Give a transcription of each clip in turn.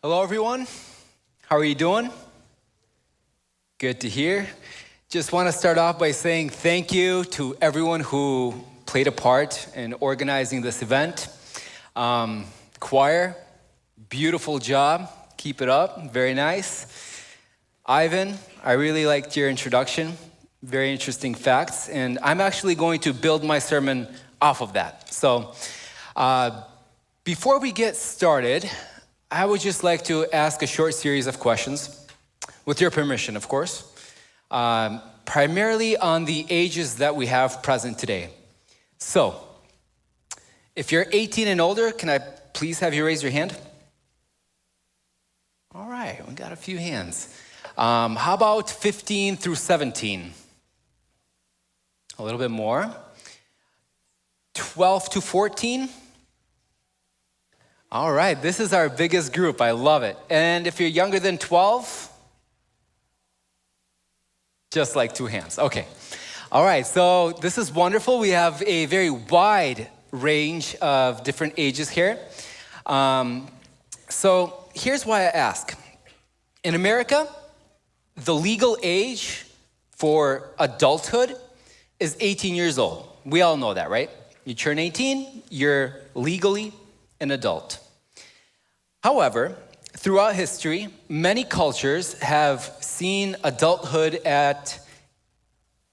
Hello, everyone. How are you doing? Good to hear. Just want to start off by saying thank you to everyone who played a part in organizing this event. Choir, beautiful job. Keep it up. Very nice. Ivan, I really liked your introduction. Very interesting facts. And I'm actually going to build my sermon off of that. So before we get started, I would just like to ask a short series of questions, with your permission, of course, primarily on the ages that we have present today. So, if you're 18 and older, can I please have you raise your hand? All right, we got a few hands. How about 15 through 17? A little bit more. 12 to 14? All right, this is our biggest group. I love it. And if you're younger than 12, just like two hands. Okay. All right, so this is wonderful. We have a very wide range of different ages here. So here's why I ask. In America, the legal age for adulthood is 18 years old. We all know that, right? You turn 18, you're legally an adult. However, throughout history, many cultures have seen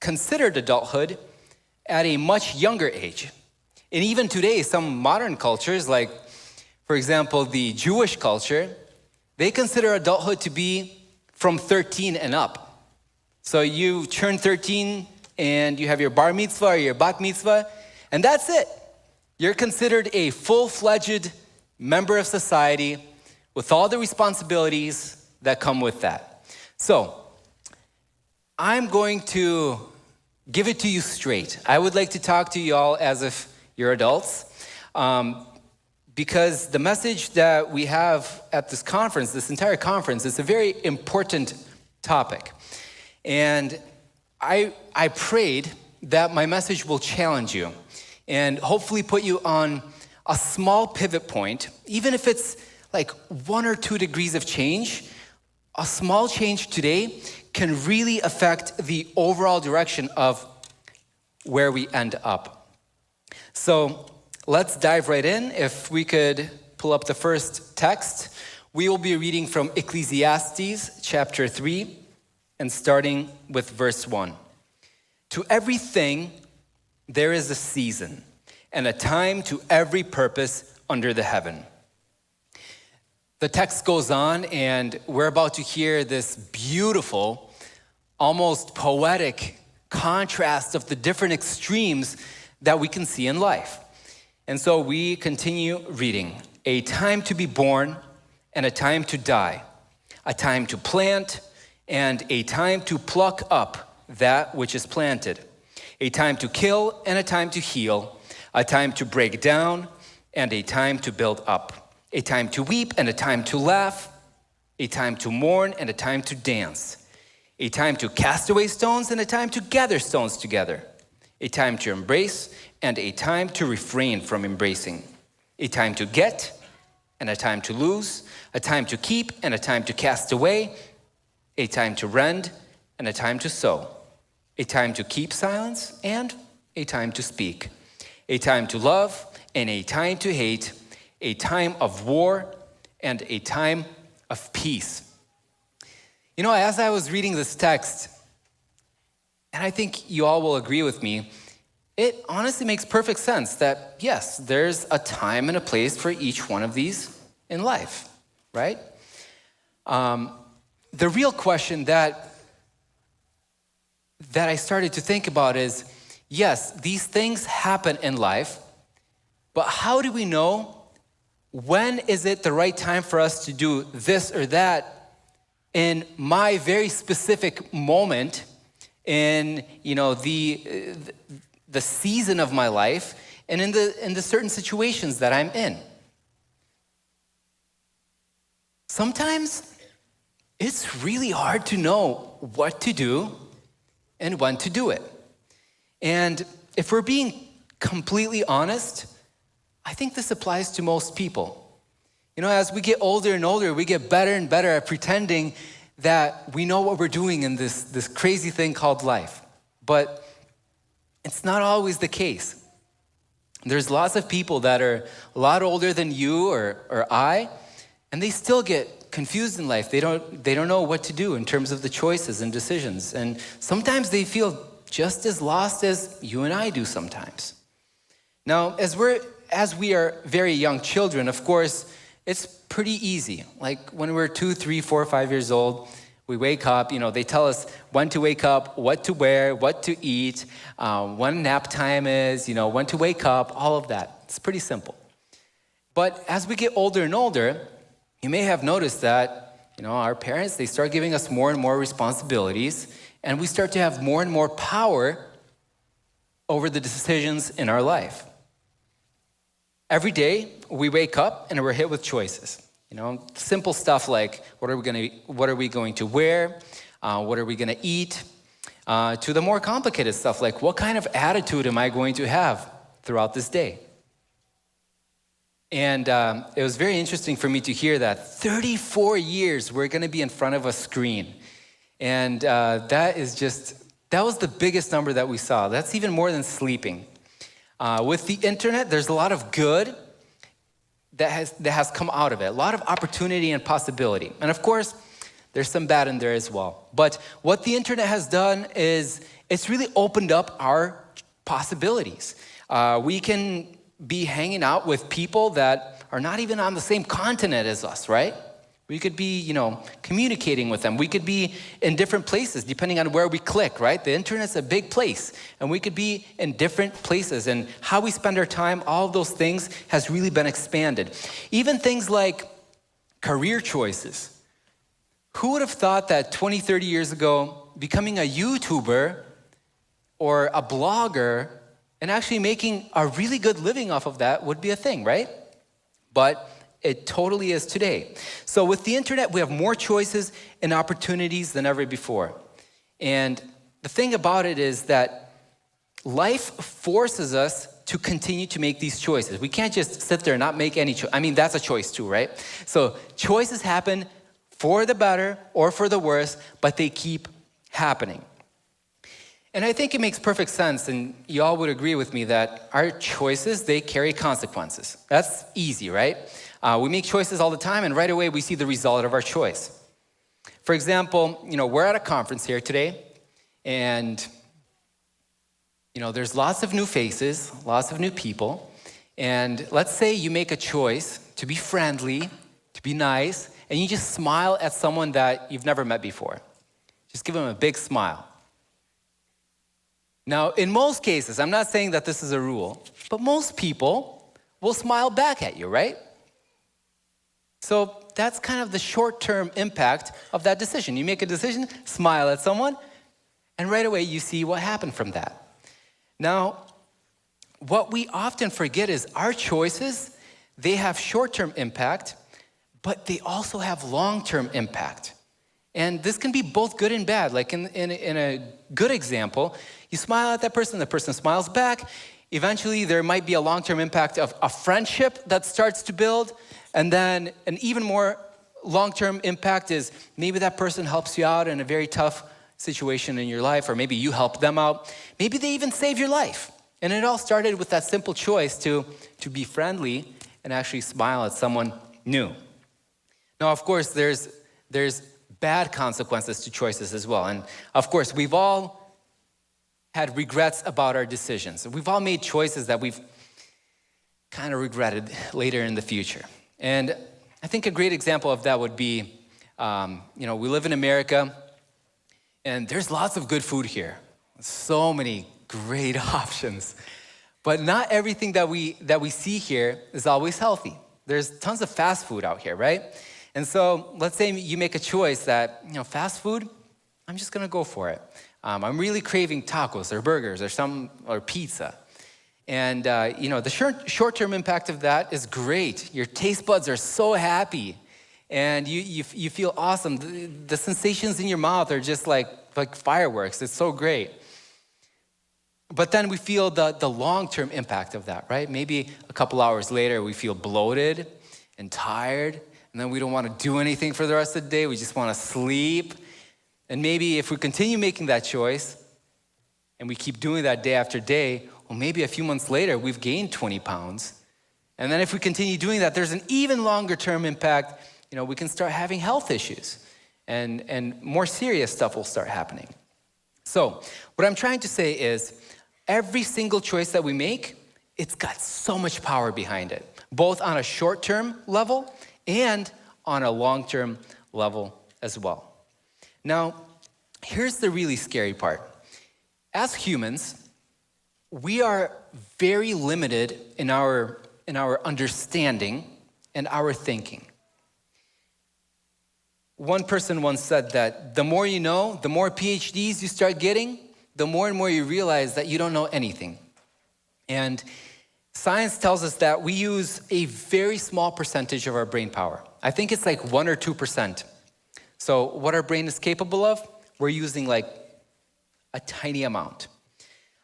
considered adulthood at a much younger age. And even today, some modern cultures, like, for example, the Jewish culture, they consider adulthood to be from 13 and up. So you turn 13 and you have your bar mitzvah or your bat mitzvah, and that's it. You're considered a full-fledged member of society with all the responsibilities that come with that. So, I'm going to give it to you straight. I would like to talk to you all as if you're adults, because the message that we have at this conference, this entire conference, is a very important topic. And I prayed that my message will challenge you and hopefully put you on a small pivot point, even if it's like 1 or 2 degrees of change. A small change today can really affect the overall direction of where we end up. So let's dive right in. If we could pull up the first text, we will be reading from Ecclesiastes Chapter 3 and starting with verse 1. To everything there is a season and a time to every purpose under the heaven. The text goes on, and we're about to hear this beautiful, almost poetic contrast of the different extremes that we can see in life. And so we continue reading. A time to be born and a time to die, a time to plant and a time to pluck up that which is planted, a time to kill and a time to heal, a time to break down and a time to build up, a time to weep and a time to laugh, a time to mourn and a time to dance, a time to cast away stones and a time to gather stones together, a time to embrace and a time to refrain from embracing, a time to get and a time to lose, a time to keep and a time to cast away, a time to rend and a time to sow, a time to keep silence and a time to speak, a time to love and a time to hate, a time of war and a time of peace. You know, as I was reading this text, and I think you all will agree with me, it honestly makes perfect sense that, yes, there's a time and a place for each one of these in life, right? The real question that I started to think about is, yes, these things happen in life, but how do we know when is it the right time for us to do this or that in my very specific moment in, the season of my life and in the certain situations that I'm in? Sometimes it's really hard to know what to do and when to do it. And if we're being completely honest, I think this applies to most people. You know, as we get older and older, we get better and better at pretending that we know what we're doing in this crazy thing called life. But it's not always the case. There's lots of people that are a lot older than you or I, and they still get confused in life. They don't know what to do in terms of the choices and decisions. And sometimes they feel just as lost as you and I do sometimes. Now, as we are very young children, of course, it's pretty easy. Like when we're 2, 3, 4, 5 years old, we wake up, they tell us when to wake up, what to wear, what to eat, when nap time is, when to wake up, all of that. It's pretty simple. But as we get older and older, you may have noticed that, our parents, they start giving us more and more responsibilities, and we start to have more and more power over the decisions in our life. Every day, we wake up and we're hit with choices. Simple stuff like what are we going to wear, what are we going to eat, to the more complicated stuff like what kind of attitude am I going to have throughout this day. And it was very interesting for me to hear that 34 years we're going to be in front of a screen. And that was the biggest number that we saw. That's even more than sleeping. With the internet, there's a lot of good that has come out of it, a lot of opportunity and possibility. And of course, there's some bad in there as well. But what the internet has done is it's really opened up our possibilities. We can be hanging out with people that are not even on the same continent as us, right? We could be, communicating with them. We could be in different places depending on where we click, right? The internet's a big place, and we could be in different places. And how we spend our time, all of those things has really been expanded. Even things like career choices. Who would have thought that 20, 30 years ago, becoming a YouTuber or a blogger and actually making a really good living off of that would be a thing, right? But it totally is today. So with the internet, we have more choices and opportunities than ever before. And the thing about it is that life forces us to continue to make these choices. We can't just sit there and not make any choice. I mean, that's a choice too, right? So choices happen for the better or for the worse, but they keep happening. And I think it makes perfect sense, and you all would agree with me that our choices, they carry consequences. That's easy, right? We make choices all the time, and right away we see the result of our choice. For example, we're at a conference here today, and there's lots of new faces, lots of new people, and let's say you make a choice to be friendly, to be nice, and you just smile at someone that you've never met before. Just give them a big smile. Now, in most cases, I'm not saying that this is a rule, but most people will smile back at you, right? So that's kind of the short-term impact of that decision. You make a decision, smile at someone, and right away you see what happened from that. Now, what we often forget is our choices, they have short-term impact, but they also have long-term impact. And this can be both good and bad. Like in a good example, you smile at that person, the person smiles back. Eventually, there might be a long-term impact of a friendship that starts to build. And then an even more long-term impact is maybe that person helps you out in a very tough situation in your life, or maybe you help them out. Maybe they even save your life. And it all started with that simple choice to be friendly and actually smile at someone new. Now, of course, there's bad consequences to choices as well. And of course, we've all had regrets about our decisions. We've all made choices that we've kind of regretted later in the future. And I think a great example of that would be, we live in America, and there's lots of good food here. So many great options. But not everything that we see here is always healthy. There's tons of fast food out here, right? And so let's say you make a choice that, fast food, I'm just gonna go for it. I'm really craving tacos or burgers or pizza. And the short-term impact of that is great. Your taste buds are so happy, and you feel awesome. The sensations in your mouth are just like fireworks. It's so great. But then we feel the long-term impact of that, right? Maybe a couple hours later, we feel bloated. and tired, and then we don't want to do anything for the rest of the day. We just want to sleep. And maybe if we continue making that choice and we keep doing that day after day, well, maybe a few months later, we've gained 20 pounds. And then if we continue doing that, there's an even longer term impact. We can start having health issues and more serious stuff will start happening. So what I'm trying to say is every single choice that we make, it's got so much power behind it, both on a short-term level and on a long-term level as well. Now, here's the really scary part. As humans, we are very limited in our understanding and our thinking. One person once said that the more you know, the more PhDs you start getting, the more and more you realize that you don't know anything. And science tells us that we use a very small percentage of our brain power. I think it's like 1 or 2%. So what our brain is capable of, we're using like a tiny amount.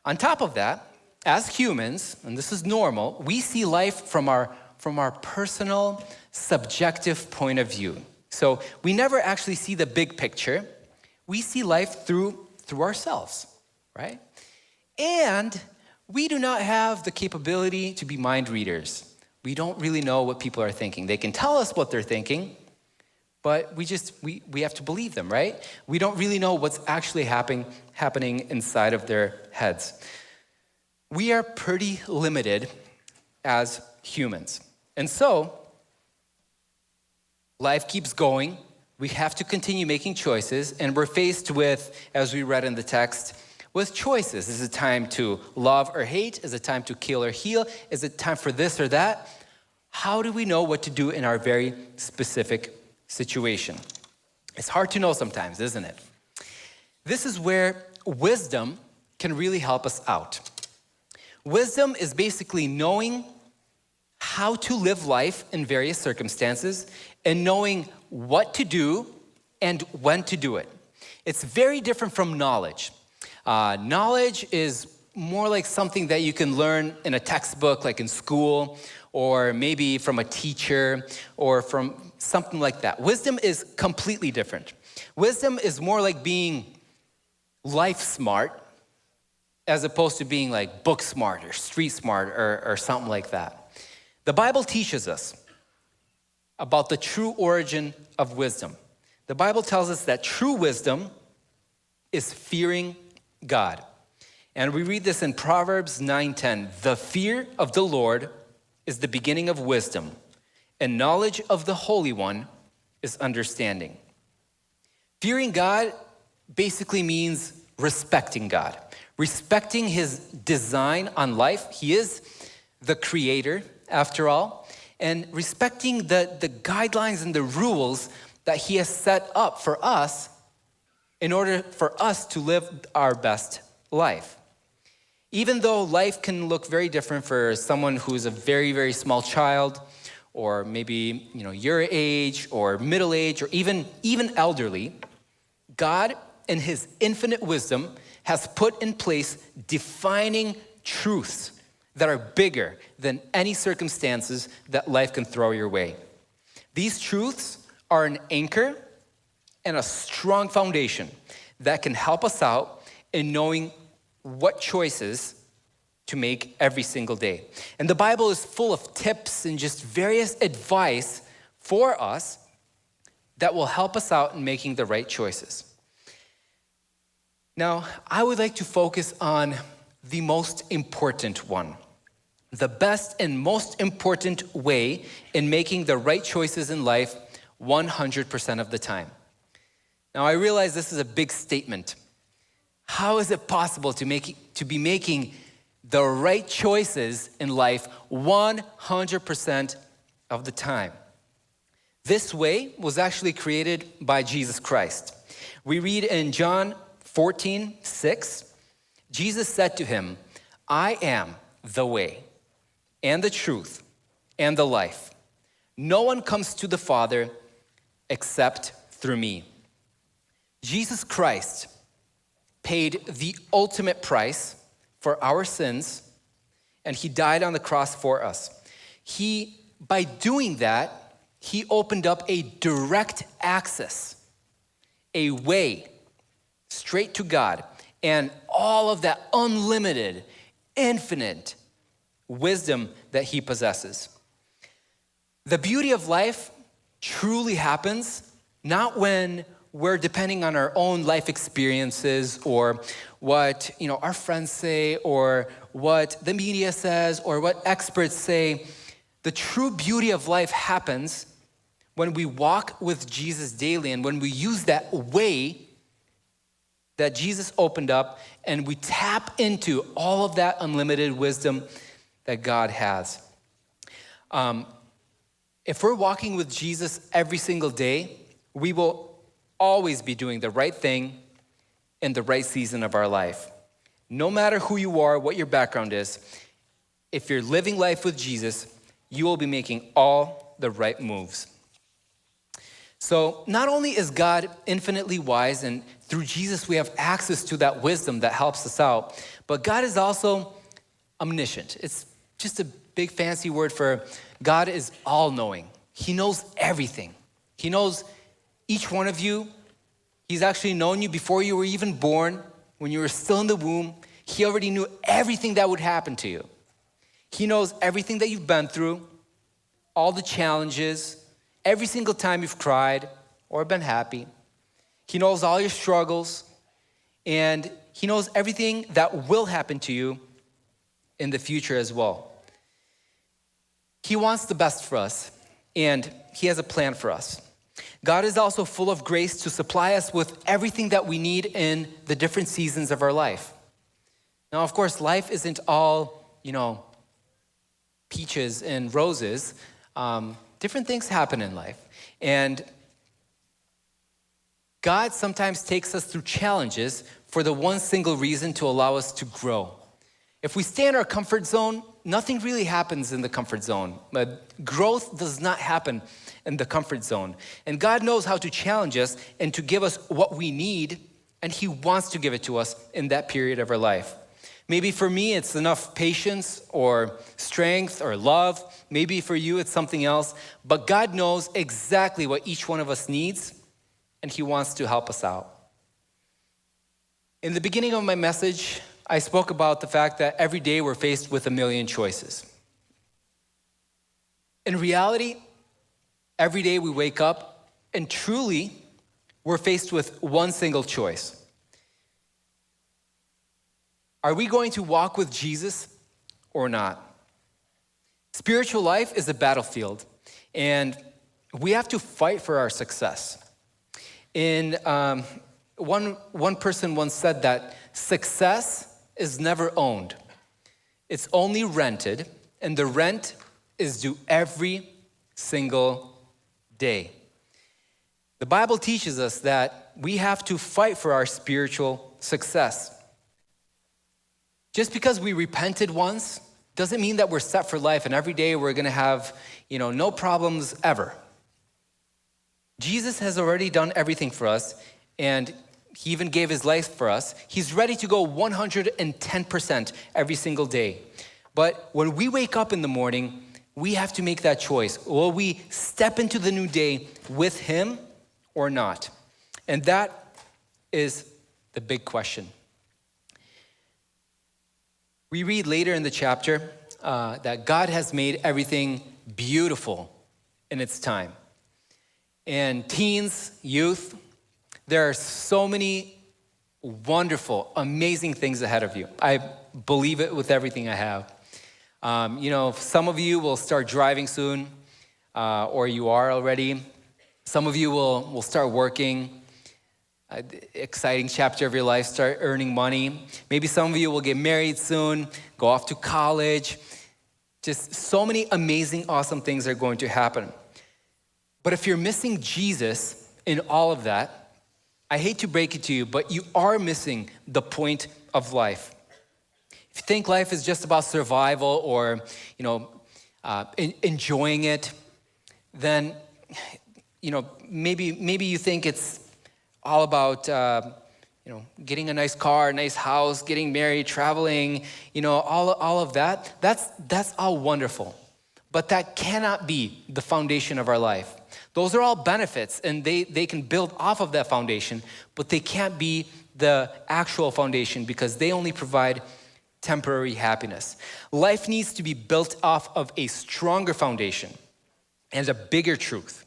On top of that, as humans, and this is normal, we see life from our personal, subjective point of view. So we never actually see the big picture. We see life through ourselves, right? And we do not have the capability to be mind readers. We don't really know what people are thinking. They can tell us what they're thinking, but we have to believe them, right? We don't really know what's actually happening inside of their heads. We are pretty limited as humans. And so, life keeps going. We have to continue making choices, and we're faced with, as we read in the text, with choices. Is it time to love or hate? Is it time to kill or heal? Is it time for this or that? How do we know what to do in our very specific situation? It's hard to know sometimes, isn't it? This is where wisdom can really help us out. Wisdom is basically knowing how to live life in various circumstances and knowing what to do and when to do it. It's very different from knowledge. Knowledge is more like something that you can learn in a textbook, like in school, or maybe from a teacher, or from something like that. Wisdom is completely different. Wisdom is more like being life smart, as opposed to being like book smart or street smart or something like that. The Bible teaches us about the true origin of wisdom. The Bible tells us that true wisdom is fearing God. And we read this in Proverbs 9:10. The fear of the Lord is the beginning of wisdom, and knowledge of the Holy One is understanding. Fearing God basically means respecting God, respecting his design on life. He is the creator, after all, and respecting the guidelines and the rules that he has set up for us in order for us to live our best life. Even though life can look very different for someone who's a very, very small child, or maybe your age, or middle age, or even elderly, God, in his infinite wisdom, has put in place defining truths that are bigger than any circumstances that life can throw your way. These truths are an anchor and a strong foundation that can help us out in knowing what choices to make every single day. And the Bible is full of tips and just various advice for us that will help us out in making the right choices. Now, I would like to focus on the most important one, the best and most important way in making the right choices in life 100% of the time. Now, I realize this is a big statement. How is it possible to be making the right choices in life 100% of the time? This way was actually created by Jesus Christ. We read in John 14:6, Jesus said to him, I am the way and the truth and the life. No one comes to the Father except through me. Jesus Christ paid the ultimate price for our sins, and he died on the cross for us. By doing that, he opened up a direct access, a way straight to God, and all of that unlimited, infinite wisdom that he possesses. The beauty of life truly happens not when we're depending on our own life experiences or what our friends say or what the media says or what experts say. The true beauty of life happens when we walk with Jesus daily and when we use that way that Jesus opened up and we tap into all of that unlimited wisdom that God has. If we're walking with Jesus every single day, we will always be doing the right thing in the right season of our life. No matter who you are, what your background is, if you're living life with Jesus, you will be making all the right moves. So not only is God infinitely wise, and through Jesus we have access to that wisdom that helps us out, but God is also omniscient. It's just a big fancy word for God is all-knowing. He knows everything. He knows each one of you. He's actually known you before you were even born. When you were still in the womb, he already knew everything that would happen to you. He knows everything that you've been through, all the challenges, every single time you've cried or been happy. He knows all your struggles, and he knows everything that will happen to you in the future as well. He wants the best for us, and he has a plan for us. God is also full of grace to supply us with everything that we need in the different seasons of our life. Now, of course, life isn't all, peaches and roses. Different things happen in life. And God sometimes takes us through challenges for the one single reason to allow us to grow. If we stay in our comfort zone, nothing really happens in the comfort zone. But growth does not happen in the comfort zone. And God knows how to challenge us and to give us what we need, and he wants to give it to us in that period of our life. Maybe for me, it's enough patience or strength or love. Maybe for you, it's something else. But God knows exactly what each one of us needs, and he wants to help us out. In the beginning of my message, I spoke about the fact that every day we're faced with a million choices. In reality, every day we wake up and truly we're faced with one single choice. Are we going to walk with Jesus or not? Spiritual life is a battlefield, and we have to fight for our success. One person once said that success is never owned. It's only rented, and the rent is due every single day. The Bible teaches us that we have to fight for our spiritual success. Just because we repented once doesn't mean that we're set for life and every day we're going to have, no problems ever. Jesus has already done everything for us, and he even gave his life for us. He's ready to go 110% every single day. But when we wake up in the morning, we have to make that choice. Will we step into the new day with him or not? And that is the big question. We read later in the chapter that God has made everything beautiful in its time. And teens, youth, there are so many wonderful, amazing things ahead of you. I believe it with everything I have. Some of you will start driving soon, or you are already. Some of you will start working. Exciting chapter of your life, start earning money. Maybe some of you will get married soon, go off to college. Just so many amazing, awesome things are going to happen. But if you're missing Jesus in all of that, I hate to break it to you, but you are missing the point of life. If you think life is just about survival or, enjoying it, then, maybe you think it's all about, getting a nice car, a nice house, getting married, traveling, all of that. That's all wonderful. but that cannot be the foundation of our life. Those are all benefits, and they can build off of that foundation, but they can't be the actual foundation because they only provide temporary happiness. Life needs to be built off of a stronger foundation and a bigger truth.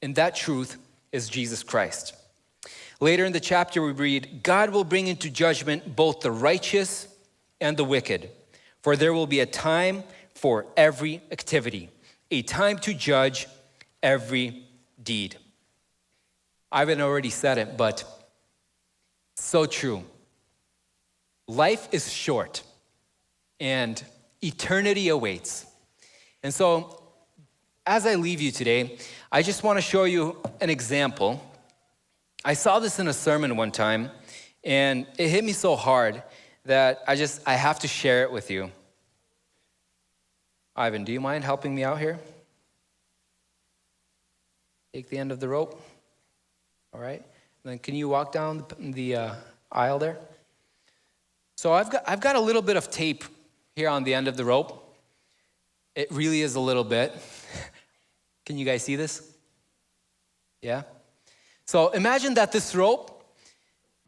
And that truth is Jesus Christ. Later in the chapter we read, God will bring into judgment both the righteous and the wicked, for there will be a time for every activity, a time to judge every deed. I haven't already said it, but so true. Life is short and eternity awaits. And so, as I leave you today, I just want to show you an example. I saw this in a sermon one time, and it hit me so hard that I have to share it with you. Ivan, do you mind helping me out here? Take the end of the rope. All right. And then can you walk down the aisle there? So I've got a little bit of tape here on the end of the rope. It really is a little bit. Can you guys see this? Yeah? So imagine that this rope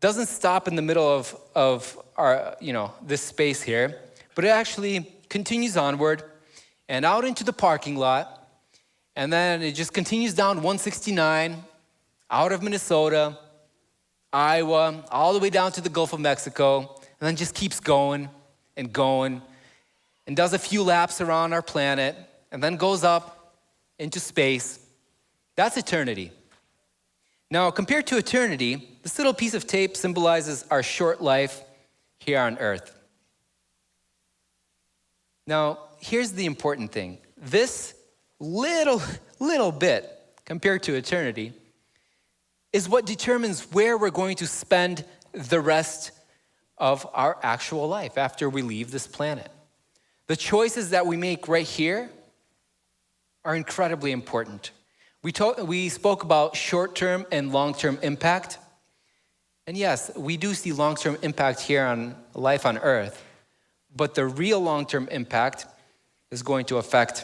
doesn't stop in the middle of our, this space here, but it actually continues onward and out into the parking lot, and then it just continues down 169, out of Minnesota, Iowa, all the way down to the Gulf of Mexico, and then just keeps going, and does a few laps around our planet, and then goes up into space. That's eternity. Now, compared to eternity, this little piece of tape symbolizes our short life here on earth. Now, here's the important thing. This little bit, compared to eternity, is what determines where we're going to spend the rest of our actual life after we leave this planet. The choices that we make right here are incredibly important. We spoke about short-term and long-term impact. And yes, we do see long-term impact here on life on earth, but the real long-term impact is going to affect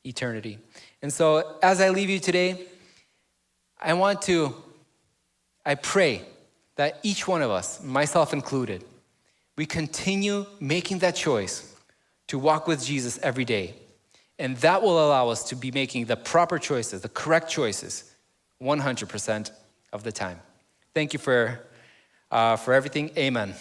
eternity. And so as I leave you today, I pray that each one of us, myself included, we continue making that choice to walk with Jesus every day. And that will allow us to be making the proper choices, the correct choices, 100% of the time. Thank you for everything. Amen.